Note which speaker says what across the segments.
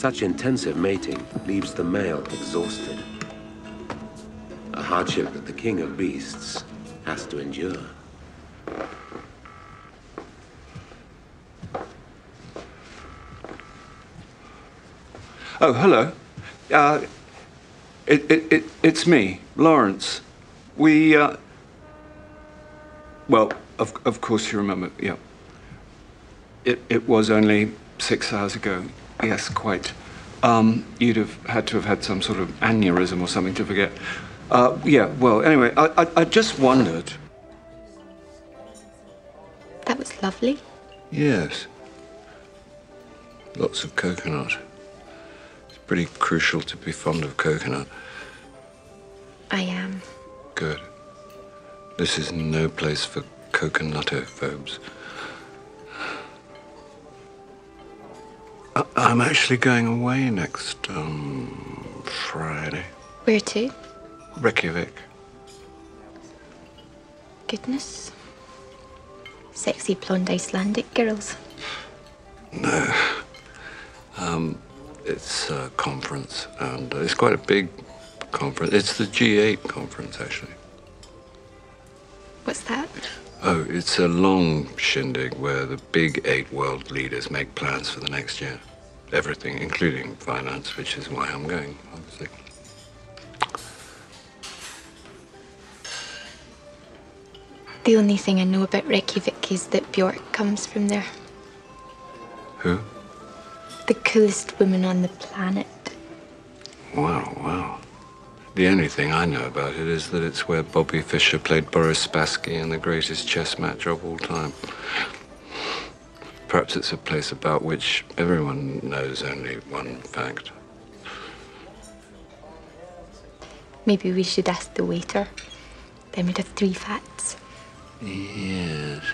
Speaker 1: Such intensive mating leaves the male exhausted. A hardship that the king of beasts has to endure.
Speaker 2: Oh, hello. It's me, Lawrence. We, well, of course you remember, yeah. It was only 6 hours ago. Yes, quite. You'd have had to have had some sort of aneurysm or something to forget. Yeah, well, anyway, I just wondered.
Speaker 3: That was lovely.
Speaker 4: Yes. Lots of coconut. It's pretty crucial to be fond of coconut.
Speaker 3: I am.
Speaker 4: Good. This is no place for coconutophobes. I'm actually going away next, Friday.
Speaker 3: Where to?
Speaker 4: Reykjavik.
Speaker 3: Goodness. Sexy blonde Icelandic girls.
Speaker 4: No. It's a conference, and it's quite a big conference. It's the G8 conference, actually.
Speaker 3: What's that?
Speaker 4: Oh, it's a long shindig where the big 8 world leaders make plans for the next year. Everything, including finance, which is why I'm going, obviously.
Speaker 3: The only thing I know about Reykjavik is that Björk comes from there.
Speaker 4: Who?
Speaker 3: The coolest woman on the planet.
Speaker 4: Wow, wow. The only thing I know about it is that it's where Bobby Fischer played Boris Spassky in the greatest chess match of all time. Perhaps it's a place about which everyone knows only one fact.
Speaker 3: Maybe we should ask the waiter. Then we'd have 3 facts.
Speaker 4: Yes.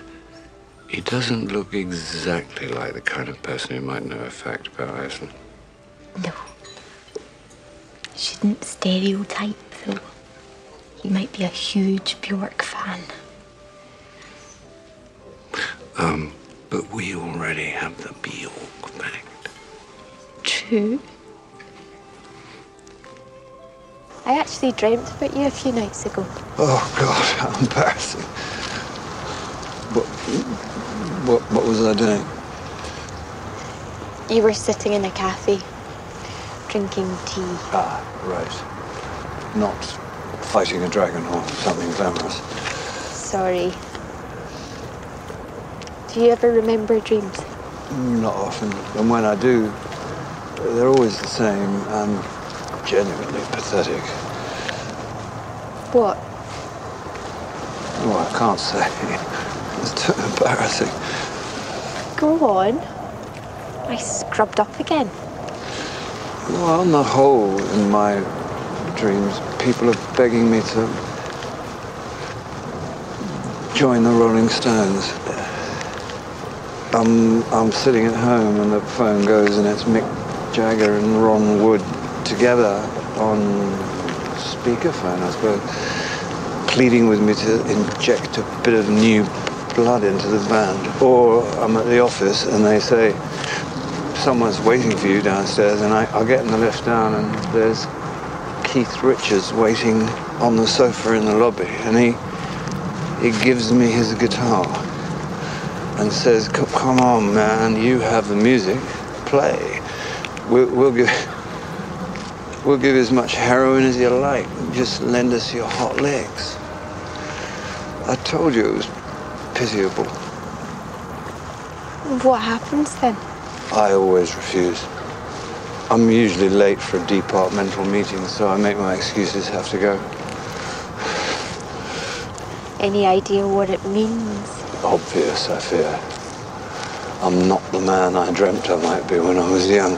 Speaker 4: He doesn't look exactly like the kind of person who might know a fact about Iceland.
Speaker 3: No. Shouldn't stereotype, though. He might be a huge Björk fan.
Speaker 4: But we already have the Björk fact.
Speaker 3: True. I actually dreamt about you a few nights ago.
Speaker 4: Oh, God, how embarrassing. What was I doing?
Speaker 3: You were sitting in a cafe, drinking tea.
Speaker 4: Ah, right. Not fighting a dragon or something glamorous.
Speaker 3: Sorry. Do you ever remember dreams?
Speaker 4: Not often. And when I do, they're always the same and genuinely pathetic.
Speaker 3: What?
Speaker 4: Oh, I can't say. It's too embarrassing.
Speaker 3: Go on. I scrubbed up again.
Speaker 4: Well, on the whole, in my dreams, people are begging me to join the Rolling Stones. I'm sitting at home and the phone goes and it's Mick Jagger and Ron Wood together on speakerphone, I suppose, pleading with me to inject a bit of new blood into the band. Or I'm at the office and they say, someone's waiting for you downstairs, and I get in the lift down and there's Keith Richards waiting on the sofa in the lobby, and he gives me his guitar and says, come on, man, you have the music, play. We'll give as much heroin as you like, just lend us your hot legs. I told you it was pitiable.
Speaker 3: What happens then?
Speaker 4: I always refuse. I'm usually late for a departmental meeting, so I make my excuses, have to go.
Speaker 3: Any idea what it means?
Speaker 4: Obvious, I fear. I'm not the man I dreamt I might be when I was young.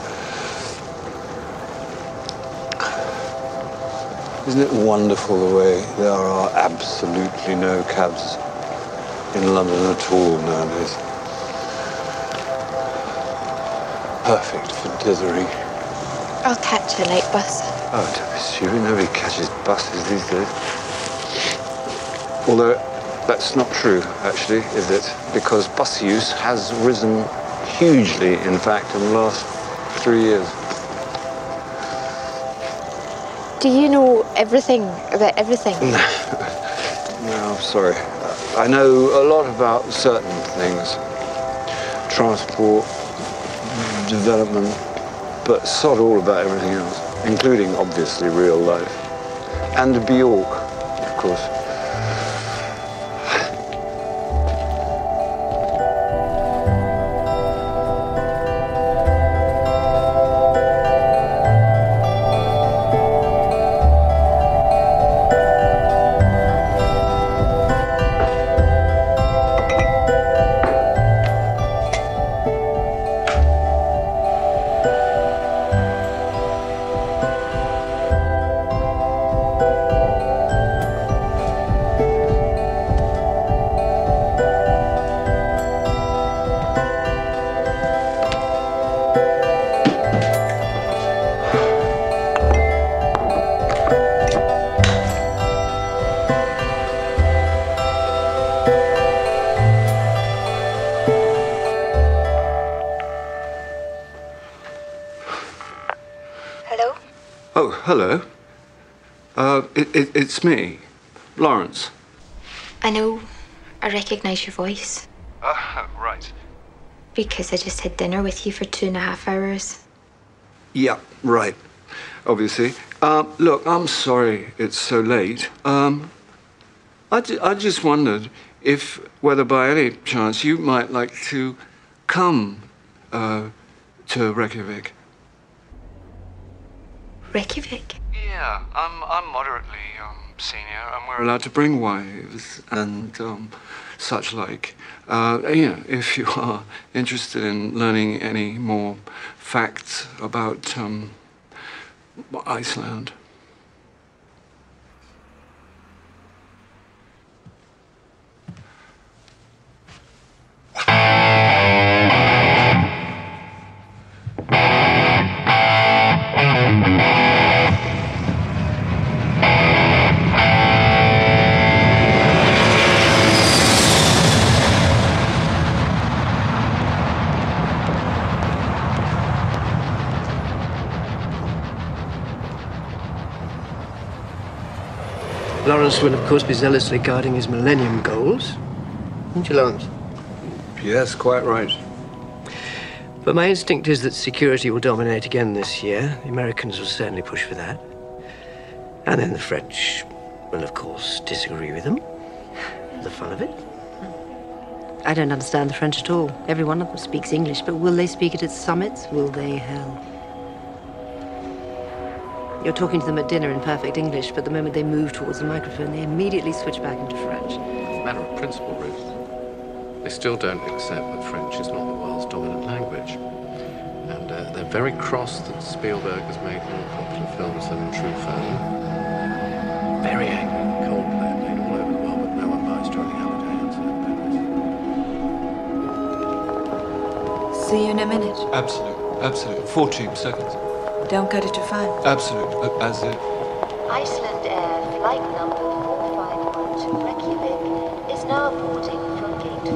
Speaker 4: Isn't it wonderful the way there are absolutely no cabs in London at all nowadays? Perfect for dithering.
Speaker 3: I'll catch a late bus.
Speaker 4: Oh, don't be stupid. Nobody catches buses these days. Although, that's not true, actually, is it? Because bus use has risen hugely, in fact, in the last 3 years.
Speaker 3: Do you know everything about everything?
Speaker 4: No, I'm sorry. I know a lot about certain things. Transport, development, but sod all about everything else, including, obviously, real life. And Bjork, of course.
Speaker 3: Hello?
Speaker 2: Oh, hello. It's me, Lawrence.
Speaker 3: I know. I recognise your voice.
Speaker 2: Right.
Speaker 3: Because I just had dinner with you for 2.5 hours.
Speaker 2: Yeah, right. Obviously. Look, I'm sorry it's so late. I just wondered whether by any chance you might like to come to Reykjavik.
Speaker 3: Reykjavik?
Speaker 2: Yeah, I'm moderately senior, and we're allowed to bring wives and such like. If you are interested in learning any more facts about Iceland.
Speaker 5: Lawrence will, of course, be zealously guarding his Millennium Goals. Won't you, Lawrence?
Speaker 2: Yes, quite right.
Speaker 5: But my instinct is that security will dominate again this year. The Americans will certainly push for that. And then the French will, of course, disagree with them. For the fun of it.
Speaker 6: I don't understand the French at all. Every one of them speaks English, but will they speak it at summits? Will they hell? You're talking to them at dinner in perfect English, but the moment they move towards the microphone, they immediately switch back into French.
Speaker 7: It's a matter of principle, Ruth. They still don't accept that French is not the world's dominant language. And they're very cross that Spielberg has made more popular films than In True Fame. Very angry that Coldplay are played all over the world, but no one buys Johnny Halliday and
Speaker 8: See you in a minute.
Speaker 2: Absolutely. 14 seconds.
Speaker 8: Don't cut it too fine.
Speaker 2: Absolutely. As it.
Speaker 9: Iceland Air flight number 451 to Reykjavik is now boarding from gate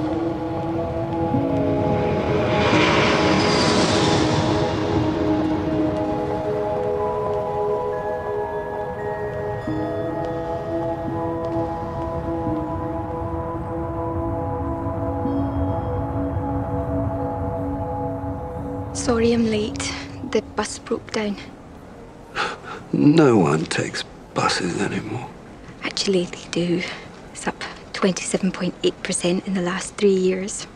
Speaker 9: 4.
Speaker 3: Sorry I'm late. The bus broke down.
Speaker 2: No one takes buses anymore.
Speaker 3: Actually, they do. It's up 27.8% in the last 3 years.